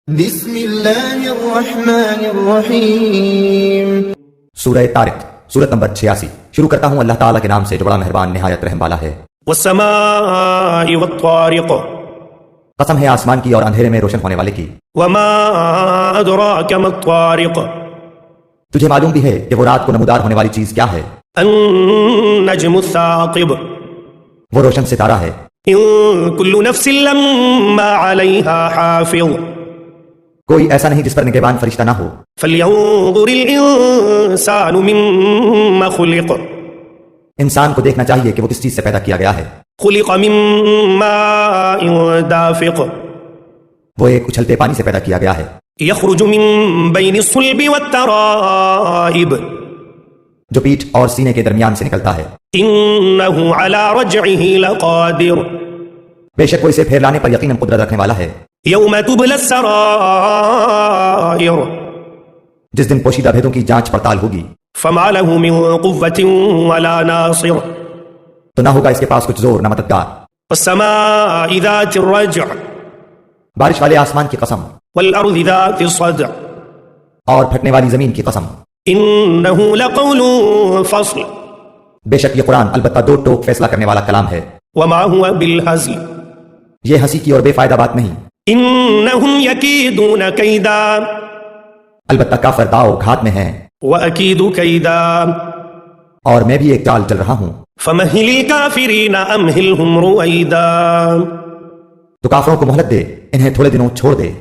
بسم اللہ الرحمن الرحیم۔ سورہ طارق، سورت نمبر 86۔ شروع کرتا ہوں اللہ تعالیٰ کے نام سے جو بڑا مہربان نہایت رحم والا ہے۔ والسماء والطارق، قسم ہے آسمان کی اور اندھیرے میں روشن ہونے والے کی۔ وما ادراک ما الطارق، تجھے معلوم بھی ہے کہ وہ رات کو نمودار ہونے والی چیز کیا ہے؟ النجم الثاقب، وہ روشن ستارہ ہے۔ ان كل نفس لما عليها حافظ، کوئی ایسا نہیں جس پر نگہبان فرشتہ نہ ہو۔ فلينظر الانسان مما خلق، انسان کو دیکھنا چاہیے کہ وہ کس چیز سے پیدا کیا گیا ہے۔ خلق من ماء دافق، وہ ایک اچھلتے پانی سے پیدا کیا گیا ہے۔ يخرج من بين الصلب والترائب، جو پیٹھ اور سینے کے درمیان سے نکلتا ہے۔ انه على رجعه لقادر، بے شک وہ اسے پھیر لانے پر یقیناً قدرت رکھنے والا ہے۔ يوم تبلى السرائر، جس دن پوشیدہ بھیدوں کی جانچ پڑتال ہوگی فما له من قوة ولا ناصر، تو نہ ہوگا اس کے پاس کچھ زور نہ مددگار۔ والسماء ذات الرجع، بارش والے آسمان کی قسم والأرض ذات الصدع، اور پھٹنے والی زمین کی قسم۔ إنه لقول فصل، بے شک یہ قرآن البتہ دو ٹوک فیصلہ کرنے والا کلام ہے۔ وما هو بالهزل، یہ ہنسی کی اور بے فائدہ بات نہیں۔ إنهم يكيدون كيدا، البتہ کافر داؤ گھات میں ہیں، وأكيد كيدا، اور میں بھی ایک چال چل رہا ہوں۔ فمهل الكافرين أمهلهم رويدا، تو کافروں کو مہلت دے، انہیں تھوڑے دنوں چھوڑ دے۔